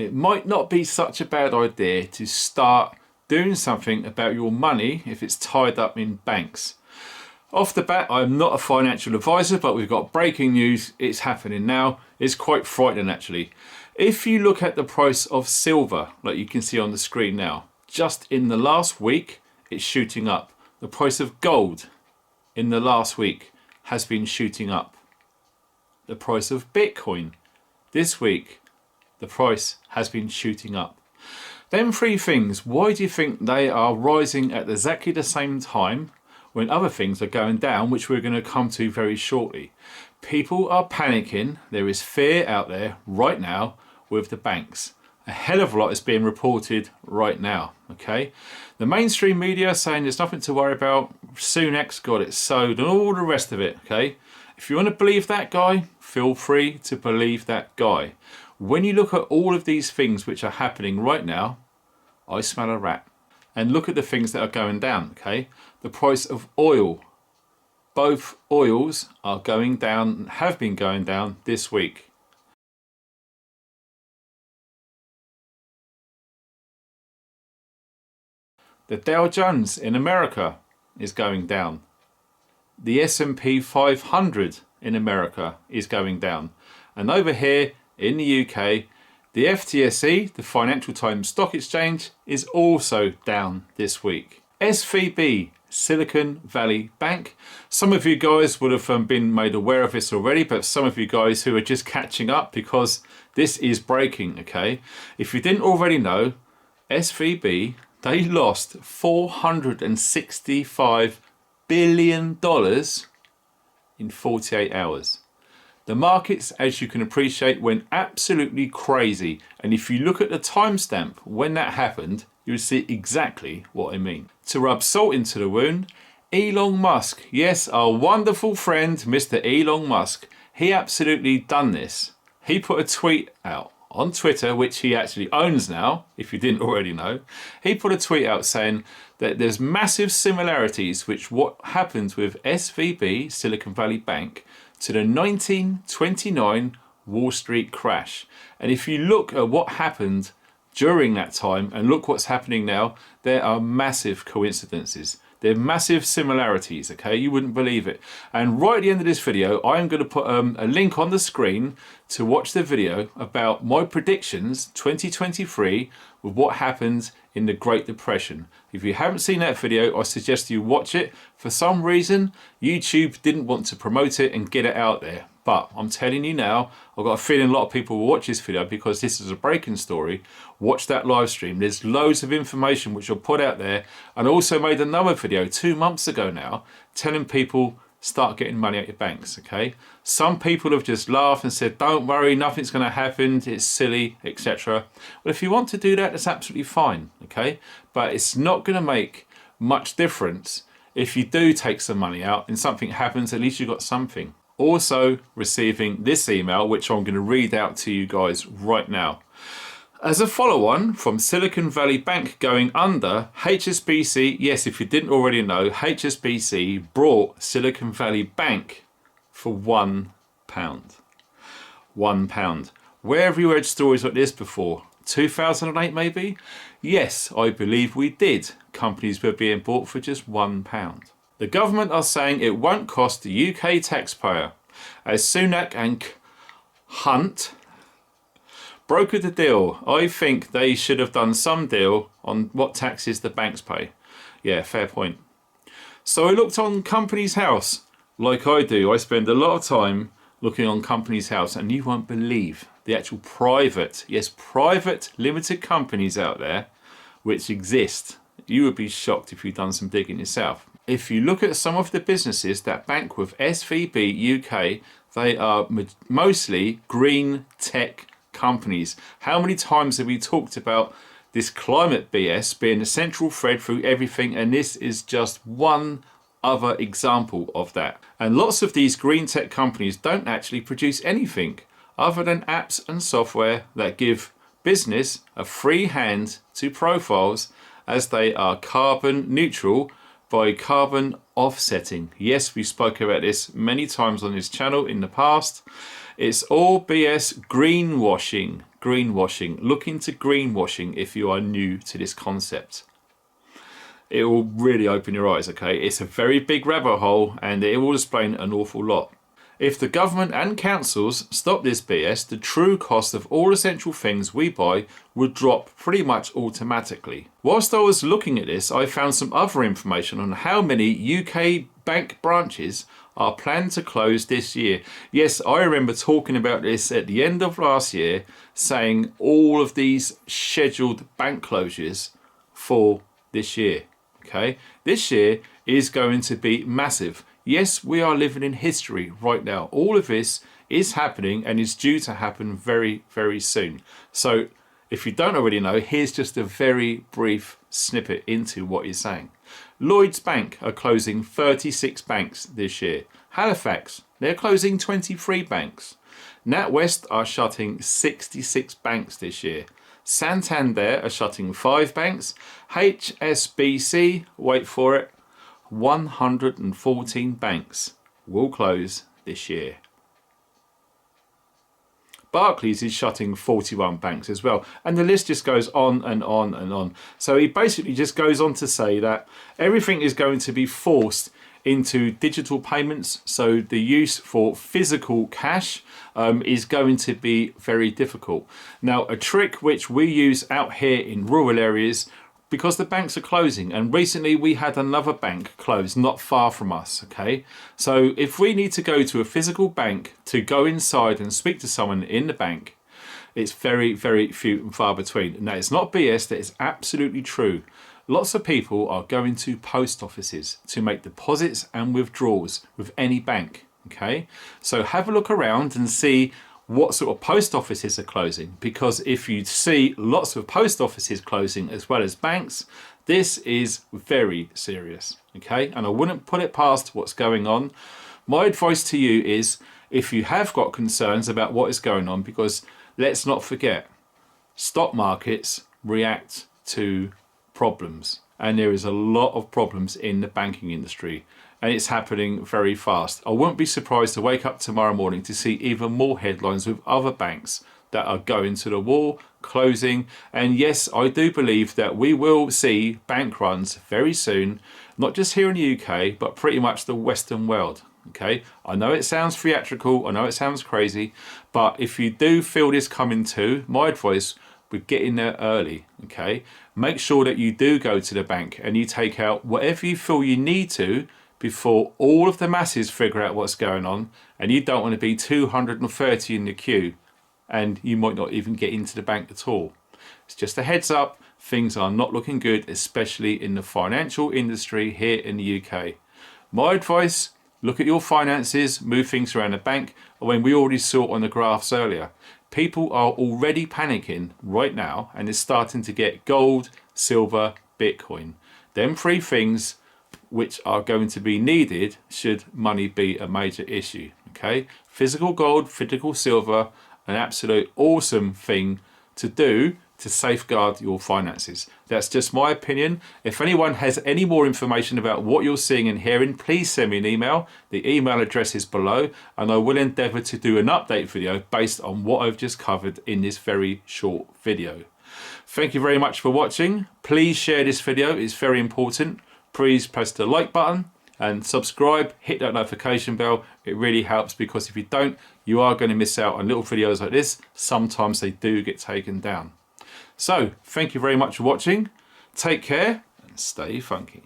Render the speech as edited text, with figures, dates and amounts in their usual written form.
it might not be such a bad idea to start doing something about your money if it's tied up in banks. Off the bat, I'm not a financial advisor, but we've got breaking news. It's happening now. It's quite frightening actually. If you look at the price of silver, like you can see on the screen now, just in the last week, it's shooting up. The price of gold in the last week has been shooting up. The price of Bitcoin this week, the price has been shooting up. Them three things, why do you think they are rising at exactly the same time when other things are going down, which we're going to come to very shortly? People are panicking. There is fear out there right now with the banks. A hell of a lot is being reported right now, okay? The mainstream media are saying there's nothing to worry about. Sunak's got it sewed and all the rest of it, okay? If you want to believe that guy, feel free to believe that guy. When you look at all of these things which are happening right now, I smell a rat. And look at the things that are going down, okay? The price of oil. Both oils are going down, have been going down this week. The Dow Jones in America is going down. The S&P 500 in America is going down. And over here in the UK, the FTSE, the Financial Times Stock Exchange, is also down this week. SVB, Silicon Valley Bank. Some of you guys would have been made aware of this already, but some of you guys who are just catching up because this is breaking, okay? If you didn't already know, SVB, they lost $465 billion in 48 hours. The markets, as you can appreciate, went absolutely crazy. And if you look at the timestamp when that happened, you'll see exactly what I mean. To rub salt into the wound, Elon Musk, yes, our wonderful friend, Mr. Elon Musk, he absolutely done this. He put a tweet out on Twitter, which he actually owns now, if you didn't already know. He put a tweet out saying that there's massive similarities which what happened with SVB, Silicon Valley Bank, to the 1929 Wall Street crash. And if you look at what happened during that time and look what's happening now, there are massive coincidences. There are massive similarities, okay? You wouldn't believe it. And right at the end of this video, I'm going to put a link on the screen to watch the video about my predictions 2023 with what happened in the Great Depression. If you haven't seen that video, I suggest you watch it. For some reason, YouTube didn't want to promote it and get it out there. But I'm telling you now, I've got a feeling a lot of people will watch this video because this is a breaking story. Watch that live stream. There's loads of information which I'll put out there. And I also made another video 2 months ago now telling people start getting money at your banks, okay? Some people have just laughed and said, don't worry, nothing's going to happen, it's silly, etc. Well, if you want to do that, that's absolutely fine, okay? But it's not going to make much difference if you do take some money out and something happens, at least you've got something. Also receiving this email, which I'm going to read out to you guys right now. As a follow-on from Silicon Valley Bank going under, HSBC, yes, if you didn't already know, HSBC bought Silicon Valley Bank for £1. £1. Where have you heard stories like this before? 2008 maybe? Yes, I believe we did. Companies were being bought for just £1. The government are saying it won't cost the UK taxpayer, as Sunak and Hunt brokered the deal. I think they should have done some deal on what taxes the banks pay. Yeah, fair point. So I looked on Companies House, like I do. I spend a lot of time looking on Companies House, and you won't believe the actual private, yes, private limited companies out there which exist. You would be shocked if you've done some digging yourself. If you look at some of the businesses that bank with SVB UK, they are mostly green tech companies. How many times have we talked about this climate BS being a central thread through everything, and this is just one other example of that. And lots of these green tech companies don't actually produce anything other than apps and software that give business a free hand to profiles, as they are carbon neutral by carbon offsetting. Yes, we spoke about this many times on this channel in the past. It's all BS, greenwashing, greenwashing. Look into greenwashing if you are new to this concept. It will really open your eyes, okay? It's a very big rabbit hole and it will explain an awful lot. If the government and councils stop this BS, the true cost of all essential things we buy would drop pretty much automatically. Whilst I was looking at this, I found some other information on how many UK bank branches are planned to close this year. Yes, I remember talking about this at the end of last year, saying all of these scheduled bank closures for this year. Okay, this year is going to be massive. Yes, we are living in history right now. All of this is happening and is due to happen very, very soon. So if you don't already know, here's just a very brief snippet into what he's saying. Lloyds Bank are closing 36 banks this year. Halifax, they're closing 23 banks. NatWest are shutting 66 banks this year. Santander are shutting 5 banks. HSBC, wait for it, 114 banks will close this year. Barclays is shutting 41 banks as well. And the list just goes on and on and on. So he basically just goes on to say that everything is going to be forced into digital payments. So the use for physical cash is going to be very difficult. Now, a trick which we use out here in rural areas, because the banks are closing, and recently we had another bank close not far from us, okay? So if we need to go to a physical bank to go inside and speak to someone in the bank, it's very, very few and far between. Now, it's not BS, that is absolutely true. Lots of people are going to post offices to make deposits and withdrawals with any bank, okay? So have a look around and see what sort of post offices are closing, because if you see lots of post offices closing as well as banks, this is very serious, okay? And I wouldn't put it past what's going on. My advice to you is, if you have got concerns about what is going on, because let's not forget, stock markets react to problems, and there is a lot of problems in the banking industry, and it's happening very fast. I won't be surprised to wake up tomorrow morning to see even more headlines with other banks that are going to the wall, closing. And yes, I do believe that we will see bank runs very soon, not just here in the UK, but pretty much the Western world. Okay, I know it sounds theatrical, I know it sounds crazy, but if you do feel this coming too, my advice, we get in there early, okay? Make sure that you do go to the bank and you take out whatever you feel you need to before all of the masses figure out what's going on, and you don't want to be 230 in the queue and you might not even get into the bank at all. It's just a heads up, things are not looking good, especially in the financial industry here in the UK. My advice, look at your finances, move things around the bank. When we already saw on the graphs earlier, people are already panicking right now, and it's starting to get gold, silver, Bitcoin. Them 3 things which are going to be needed should money be a major issue, okay? Physical gold, physical silver, an absolute awesome thing to do to safeguard your finances. That's just my opinion. If anyone has any more information about what you're seeing and hearing, please send me an email. The email address is below, and I will endeavour to do an update video based on what I've just covered in this very short video. Thank you very much for watching. Please share this video, it's very important. Please press the like button and subscribe, hit that notification bell. It really helps, because if you don't, you are going to miss out on little videos like this. Sometimes they do get taken down. So, thank you very much for watching. Take care and stay funky.